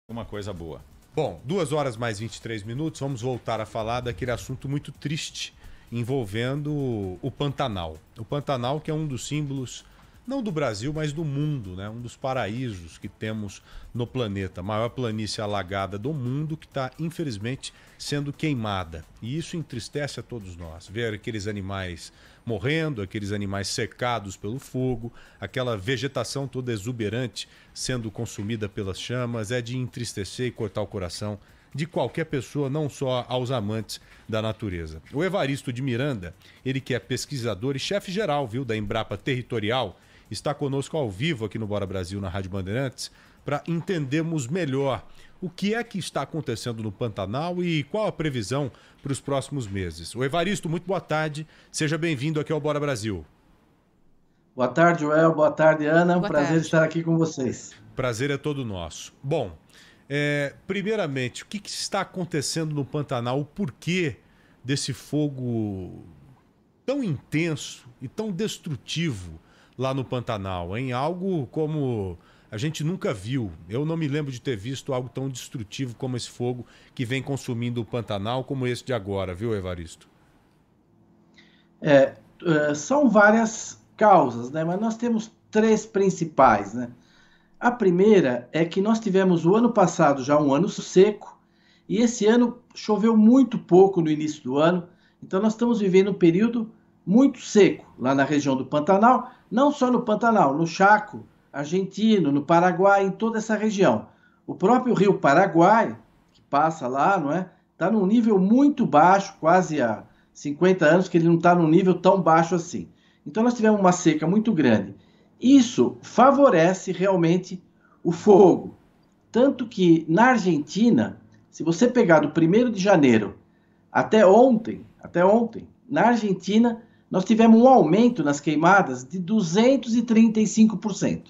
Uma coisa boa. Bom, 2 horas mais 23 minutos, vamos voltar a falar daquele assunto muito triste envolvendo o Pantanal. O Pantanal, que é um dos símbolos, não do Brasil, mas do mundo, né? Um dos paraísos que temos no planeta. A maior planície alagada do mundo que está, infelizmente, sendo queimada. E isso entristece a todos nós. Ver aqueles animais morrendo, aqueles animais secados pelo fogo, aquela vegetação toda exuberante sendo consumida pelas chamas, é de entristecer e cortar o coração de qualquer pessoa, não só aos amantes da natureza. O Evaristo de Miranda, ele que é pesquisador e chefe geral, viu, da Embrapa Territorial, está conosco ao vivo aqui no Bora Brasil, na Rádio Bandeirantes, para entendermos melhor o que é que está acontecendo no Pantanal e qual a previsão para os próximos meses. O Evaristo, muito boa tarde, seja bem-vindo aqui ao Bora Brasil. Boa tarde, Joel, boa tarde, Ana, um prazer estar aqui com vocês. Prazer é todo nosso. Bom, primeiramente, o que está acontecendo no Pantanal, o porquê desse fogo tão intenso e tão destrutivo lá no Pantanal, hein? Algo como a gente nunca viu. Eu não me lembro de ter visto algo tão destrutivo como esse fogo que vem consumindo o Pantanal, como esse de agora, viu, Evaristo? São várias causas, né? Mas nós temos 3 principais, né? A primeira é que nós tivemos o ano passado já um ano seco, e esse ano choveu muito pouco no início do ano, então nós estamos vivendo um período muito seco lá na região do Pantanal, não só no Pantanal, no Chaco argentino, no Paraguai, em toda essa região. O próprio rio Paraguai, que passa lá, não é? Está num nível muito baixo, quase há 50 anos que ele não está num nível tão baixo assim. Então nós tivemos uma seca muito grande. Isso favorece realmente o fogo. Tanto que na Argentina, se você pegar do 1º de janeiro até ontem, na Argentina, nós tivemos um aumento nas queimadas de 235%.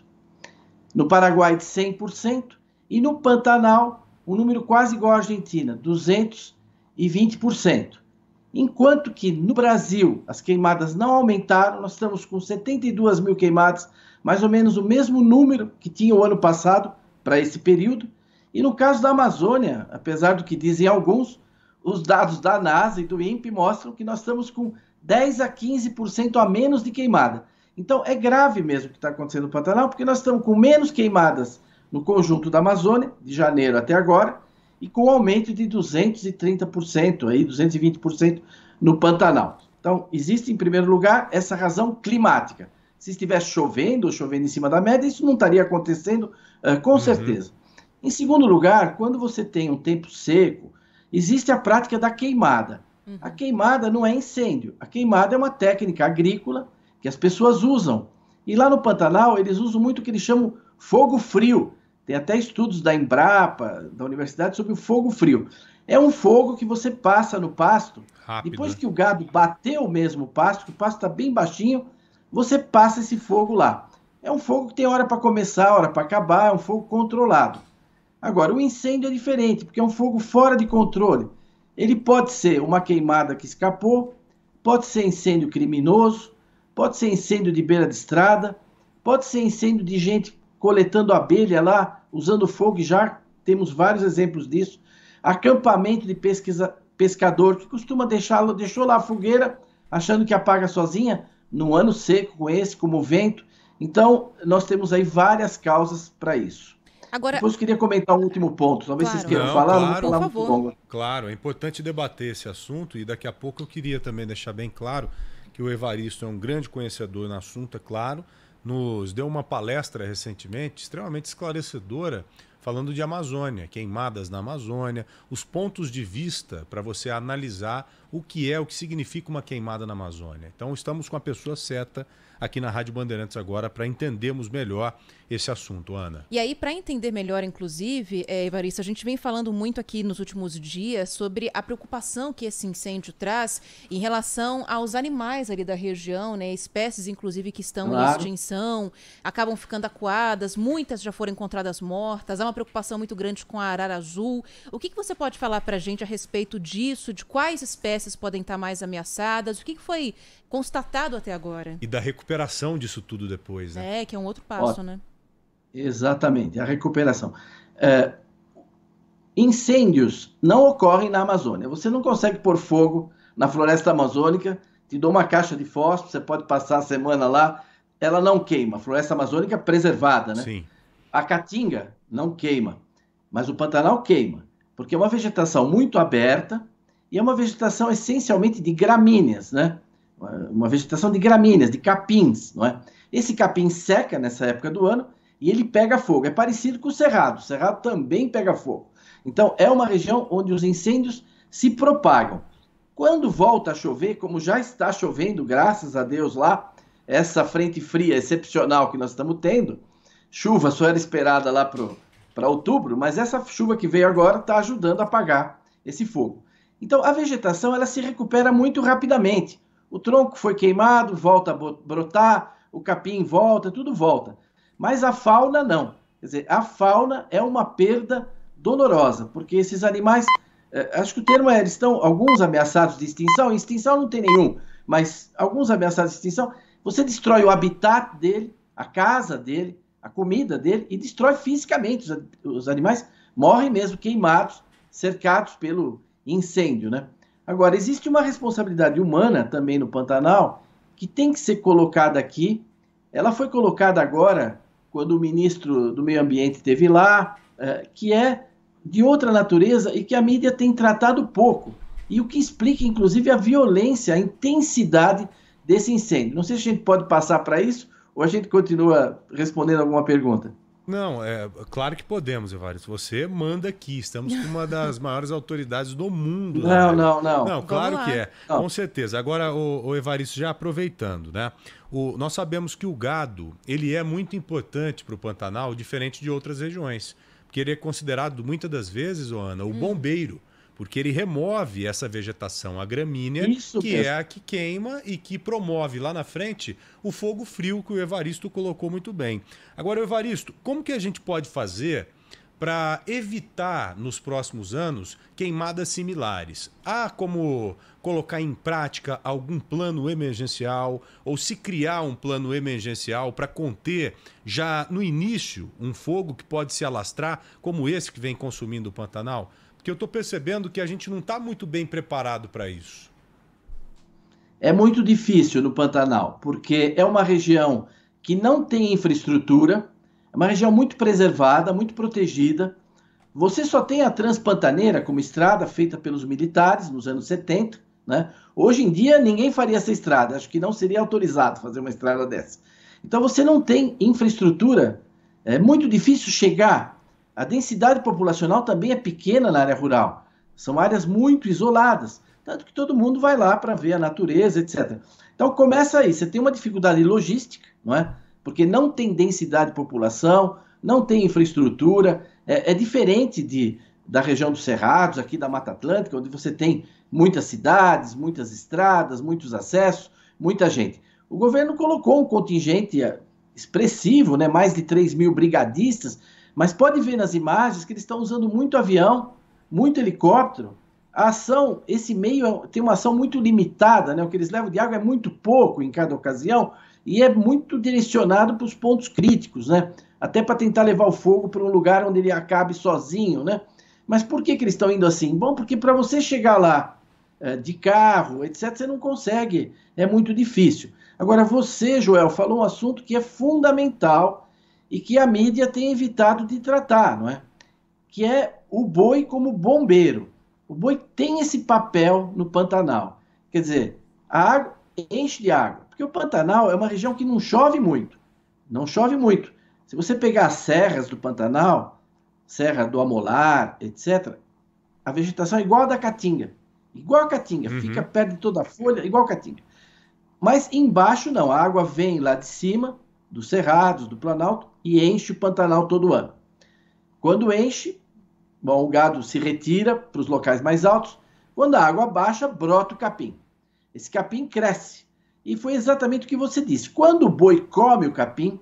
No Paraguai, de 100%. E no Pantanal, um número quase igual à Argentina, 220%. Enquanto que no Brasil as queimadas não aumentaram, nós estamos com 72 mil queimadas, mais ou menos o mesmo número que tinha o ano passado para esse período. E no caso da Amazônia, apesar do que dizem alguns, os dados da NASA e do INPE mostram que nós estamos com 10 a 15% a menos de queimada. Então é grave mesmo o que está acontecendo no Pantanal, porque nós estamos com menos queimadas no conjunto da Amazônia, de janeiro até agora, e com um aumento de 230%, aí, 220% no Pantanal. Então, existe, em primeiro lugar, essa razão climática. Se estivesse chovendo ou chovendo em cima da média, isso não estaria acontecendo com certeza. Em segundo lugar, quando você tem um tempo seco, existe a prática da queimada. A queimada não é incêndio. A queimada é uma técnica agrícola que as pessoas usam. E lá no Pantanal, eles usam muito o que eles chamam fogo frio. Tem até estudos da Embrapa, da universidade, sobre o fogo frio. É um fogo que você passa no pasto. Rápido. Depois que o gado bateu mesmo o pasto, que o pasto está bem baixinho, você passa esse fogo lá. É um fogo que tem hora para começar, hora para acabar, é um fogo controlado. Agora, o incêndio é diferente, porque é um fogo fora de controle. Ele pode ser uma queimada que escapou, pode ser incêndio criminoso, pode ser incêndio de beira de estrada, pode ser incêndio de gente coletando abelha lá, usando fogo, e já temos vários exemplos disso. Acampamento de pescador que costuma deixou lá a fogueira, achando que apaga sozinha, num ano seco como esse, como o vento. Então, nós temos aí várias causas para isso. Agora, depois eu queria comentar um último ponto. Talvez vocês queiram falar, claro, não vou falar muito longo. Claro, é importante debater esse assunto, e daqui a pouco eu queria também deixar bem claro que o Evaristo é um grande conhecedor no assunto, é claro. Nos deu uma palestra recentemente, extremamente esclarecedora, falando de Amazônia, queimadas na Amazônia, os pontos de vista para você analisar o que significa uma queimada na Amazônia. Então estamos com a pessoa certa aqui na Rádio Bandeirantes agora para entendermos melhor esse assunto, Ana. E aí, para entender melhor, inclusive, Evaristo, a gente vem falando muito aqui nos últimos dias sobre a preocupação que esse incêndio traz em relação aos animais ali da região, né? Espécies, inclusive, que estão em extinção, acabam ficando acuadas, muitas já foram encontradas mortas, há uma preocupação muito grande com a arara azul. O que você pode falar para a gente a respeito disso, de quais espécies podem estar mais ameaçadas, o que foi constatado até agora? E da recuperação disso tudo depois, né? Que é um outro passo, né? Exatamente, a recuperação. incêndios não ocorrem na Amazônia. Você não consegue pôr fogo na floresta amazônica, te dou uma caixa de fósforo, você pode passar a semana lá, ela não queima. A floresta amazônica é preservada, né? Sim. A Caatinga não queima, mas o Pantanal queima, porque é uma vegetação muito aberta e é uma vegetação essencialmente de gramíneas, né? Uma vegetação de gramíneas, de capins, não é? Esse capim seca nessa época do ano e ele pega fogo. É parecido com o Cerrado. O Cerrado também pega fogo. Então, é uma região onde os incêndios se propagam. Quando volta a chover, como já está chovendo, graças a Deus lá, essa frente fria excepcional que nós estamos tendo, chuva só era esperada lá para outubro, mas essa chuva que veio agora está ajudando a apagar esse fogo. Então, a vegetação ela se recupera muito rapidamente. O tronco foi queimado, volta a brotar, o capim volta, tudo volta. Mas a fauna não. Quer dizer, a fauna é uma perda dolorosa, porque esses animais, acho que o termo é, eles estão, alguns ameaçados de extinção, em extinção não tem nenhum, mas alguns ameaçados de extinção, você destrói o habitat dele, a casa dele, a comida dele, e destrói fisicamente. Os animais morrem mesmo queimados, cercados pelo incêndio, né? Agora, existe uma responsabilidade humana também no Pantanal que tem que ser colocada aqui. Ela foi colocada agora, quando o ministro do Meio Ambiente esteve lá, que é de outra natureza e que a mídia tem tratado pouco. E o que explica, inclusive, a violência, a intensidade desse incêndio. Não sei se a gente pode passar para isso ou a gente continua respondendo alguma pergunta. Não, claro que podemos, Evaristo. Você manda aqui. Estamos com uma das maiores autoridades do mundo. Não. Não, claro que é. Não. Com certeza. Agora, o Evaristo, já aproveitando, né? Nós sabemos que o gado, ele é muito importante para o Pantanal, diferente de outras regiões. Porque ele é considerado, muitas das vezes, Ana, o bombeiro. Porque ele remove essa vegetação, a gramínea, que é a que queima e que promove lá na frente o fogo frio que o Evaristo colocou muito bem. Agora, Evaristo, como que a gente pode fazer para evitar nos próximos anos queimadas similares? Há como colocar em prática algum plano emergencial ou se criar um plano emergencial para conter já no início um fogo que pode se alastrar como esse que vem consumindo o Pantanal? Porque eu estou percebendo que a gente não está muito bem preparado para isso. É muito difícil no Pantanal, porque é uma região que não tem infraestrutura, é uma região muito preservada, muito protegida. Você só tem a Transpantaneira como estrada feita pelos militares nos anos 70, né? Hoje em dia ninguém faria essa estrada, acho que não seria autorizado fazer uma estrada dessa. Então você não tem infraestrutura, é muito difícil chegar. A densidade populacional também é pequena na área rural. São áreas muito isoladas, tanto que todo mundo vai lá para ver a natureza, etc. Então começa aí, você tem uma dificuldade logística, não é? Porque não tem densidade de população, não tem infraestrutura, é diferente da região dos Cerrados, aqui da Mata Atlântica, onde você tem muitas cidades, muitas estradas, muitos acessos, muita gente. O governo colocou um contingente expressivo, né? Mais de 3 mil brigadistas, mas pode ver nas imagens que eles estão usando muito avião, muito helicóptero. A ação, esse meio tem uma ação muito limitada, né? O que eles levam de água é muito pouco em cada ocasião e é muito direcionado para os pontos críticos, né? Até para tentar levar o fogo para um lugar onde ele acabe sozinho, né? Mas por que eles estão indo assim? Bom, porque para você chegar lá de carro, etc., você não consegue, é muito difícil. Agora você, Joel, falou um assunto que é fundamental e que a mídia tem evitado de tratar, não é? Que é o boi como bombeiro. O boi tem esse papel no Pantanal. Quer dizer, a água enche de água. Porque o Pantanal é uma região que não chove muito. Não chove muito. Se você pegar as serras do Pantanal, Serra do Amolar, etc., a vegetação é igual a da Caatinga. Igual a Caatinga. Fica perto de toda a folha, igual a Caatinga. Mas embaixo não. A água vem lá de cima, dos Cerrados, do Planalto, e enche o Pantanal todo ano. Quando enche, bom, o gado se retira para os locais mais altos. Quando a água baixa, brota o capim. Esse capim cresce. E foi exatamente o que você disse. Quando o boi come o capim,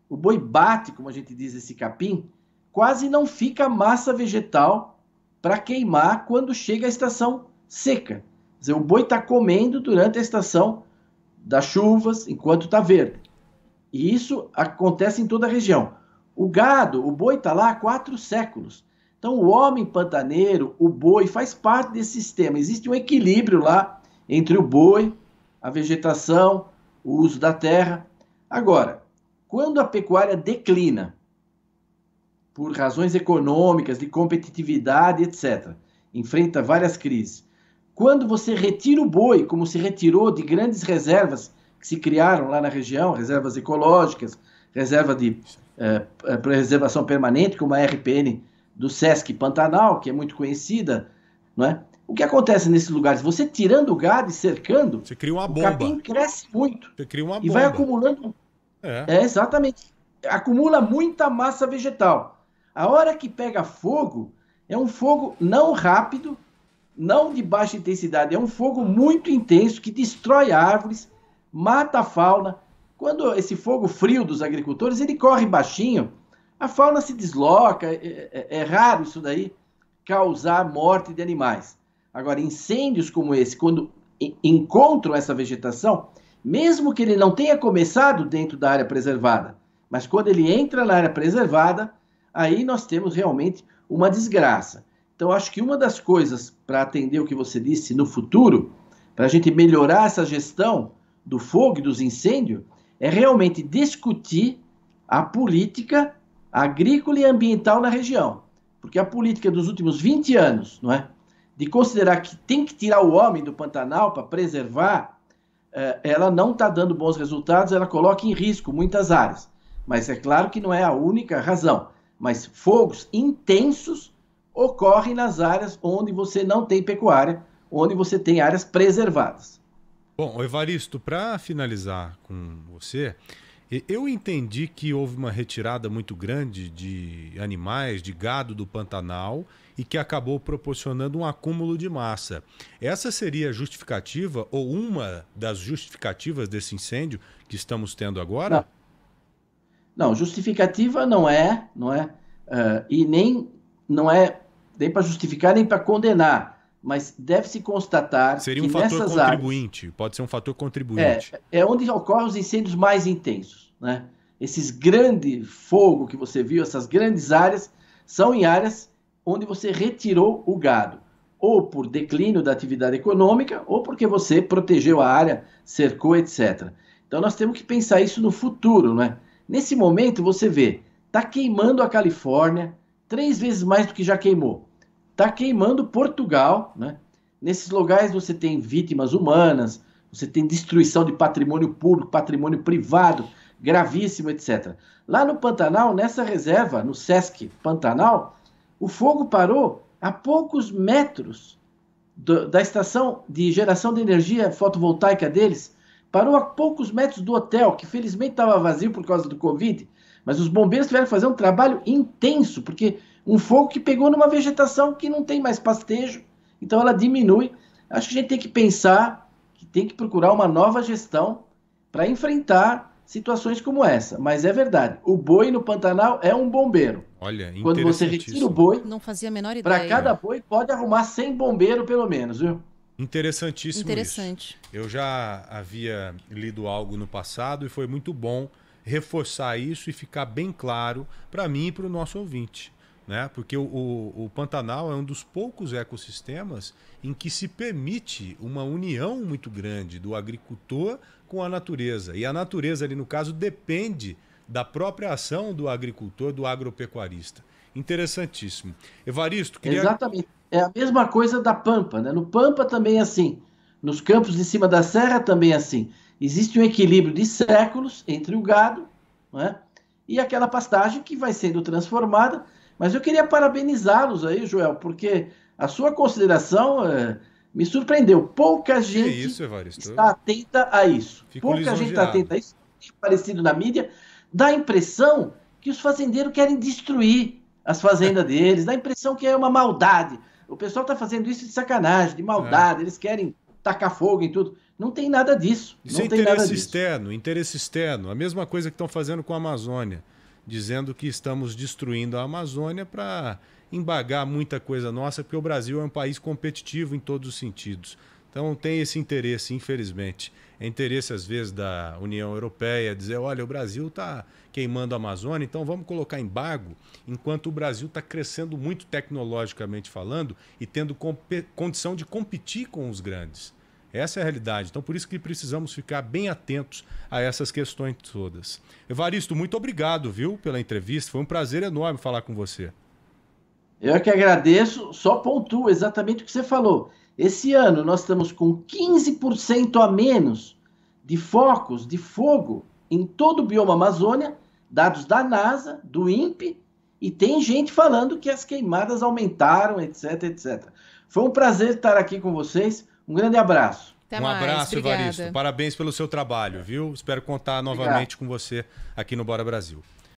o boi bate, como a gente diz, esse capim, quase não fica massa vegetal para queimar quando chega a estação seca. Quer dizer, o boi está comendo durante a estação das chuvas, enquanto está verde. E isso acontece em toda a região. O gado, o boi está lá há 4 séculos. Então, o homem pantaneiro, o boi, faz parte desse sistema. Existe um equilíbrio lá entre o boi, a vegetação, o uso da terra. Agora, quando a pecuária declina, por razões econômicas, de competitividade, etc., enfrenta várias crises. Quando você retira o boi, como se retirou de grandes reservas que se criaram lá na região, reservas ecológicas, reserva de preservação permanente, como a RPN do Sesc Pantanal, que é muito conhecida, não é? O que acontece nesses lugares? Você tirando o gado e cercando, você cria uma bomba. O capim cresce muito. Você cria uma e bomba. vai acumulando. Exatamente. Acumula muita massa vegetal. A hora que pega fogo, é um fogo não rápido, não de baixa intensidade, é um fogo muito intenso que destrói árvores, mata a fauna. Quando esse fogo frio dos agricultores, ele corre baixinho, a fauna se desloca, é raro isso daí causar morte de animais. Agora, incêndios como esse, quando encontram essa vegetação, mesmo que ele não tenha começado dentro da área preservada, mas quando ele entra na área preservada, aí nós temos realmente uma desgraça. Então, acho que uma das coisas para atender o que você disse no futuro, para a gente melhorar essa gestão do fogo e dos incêndios, é realmente discutir a política agrícola e ambiental na região. Porque a política dos últimos 20 anos, não é? De considerar que tem que tirar o homem do Pantanal para preservar, ela não está dando bons resultados, ela coloca em risco muitas áreas. Mas é claro que não é a única razão. Mas fogos intensos ocorrem nas áreas onde você não tem pecuária, onde você tem áreas preservadas. Bom, Evaristo, para finalizar com você, eu entendi que houve uma retirada muito grande de animais, de gado do Pantanal e que acabou proporcionando um acúmulo de massa. Essa seria a justificativa ou uma das justificativas desse incêndio que estamos tendo agora? Não, justificativa não é, e nem não é nem para justificar nem para condenar, mas deve-se constatar seria um que fator nessas contribuinte, áreas, pode ser um fator contribuinte. É onde ocorrem os incêndios mais intensos, né? Esses grandes fogo que você viu, essas grandes áreas, são em áreas onde você retirou o gado, ou por declínio da atividade econômica, ou porque você protegeu a área, cercou, etc. Então nós temos que pensar isso no futuro, né? Nesse momento você vê, está queimando a Califórnia 3 vezes mais do que já queimou. Está queimando Portugal, né? Nesses lugares você tem vítimas humanas, você tem destruição de patrimônio público, patrimônio privado, gravíssimo, etc. Lá no Pantanal, nessa reserva, no Sesc Pantanal, o fogo parou a poucos metros da estação de geração de energia fotovoltaica deles, parou a poucos metros do hotel, que felizmente estava vazio por causa do Covid, mas os bombeiros tiveram que fazer um trabalho intenso, porque um fogo que pegou numa vegetação que não tem mais pastejo, então ela diminui. Acho que a gente tem que pensar que tem que procurar uma nova gestão para enfrentar situações como essa. Mas é verdade, o boi no Pantanal é um bombeiro. Olha, quando você retira o boi, não fazia a menor ideia. Para cada boi pode arrumar 100 bombeiros pelo menos, viu? Interessantíssimo. Interessante. Isso. Eu já havia lido algo no passado e foi muito bom reforçar isso e ficar bem claro para mim e para o nosso ouvinte, né? Porque o Pantanal é um dos poucos ecossistemas em que se permite uma união muito grande do agricultor com a natureza. E a natureza ali, no caso, depende da própria ação do agricultor, do agropecuarista. Interessantíssimo. Evaristo, queria... Exatamente. É a mesma coisa da Pampa, né? No Pampa também é assim. Nos campos de cima da serra também é assim. Existe um equilíbrio de séculos entre o gado, né? E aquela pastagem que vai sendo transformada. Mas eu queria parabenizá-los aí, Joel, porque a sua consideração me surpreendeu. Pouca gente está atenta a isso. Pouca gente está atenta a isso. Aparecido na mídia, dá a impressão que os fazendeiros querem destruir as fazendas deles, dá a impressão que é uma maldade. O pessoal está fazendo isso de sacanagem, de maldade, eles querem tacar fogo em tudo. Não tem nada disso. Isso é interesse externo, interesse externo. A mesma coisa que estão fazendo com a Amazônia, dizendo que estamos destruindo a Amazônia para embargar muita coisa nossa, porque o Brasil é um país competitivo em todos os sentidos. Então tem esse interesse, infelizmente. É interesse, às vezes, da União Europeia dizer, olha, o Brasil está queimando a Amazônia, então vamos colocar embargo, enquanto o Brasil está crescendo muito tecnologicamente falando e tendo condição de competir com os grandes. Essa é a realidade. Então, por isso que precisamos ficar bem atentos a essas questões todas. Evaristo, muito obrigado, viu, pela entrevista. Foi um prazer enorme falar com você. Eu é que agradeço, só pontuo exatamente o que você falou. Esse ano nós estamos com 15% a menos de focos de fogo em todo o bioma Amazônia, dados da NASA, do INPE, e tem gente falando que as queimadas aumentaram, etc, etc. Foi um prazer estar aqui com vocês. Um grande abraço. Até um mais. Abraço, Obrigada. Evaristo. Parabéns pelo seu trabalho, viu? Espero contar novamente com você aqui no Bora Brasil.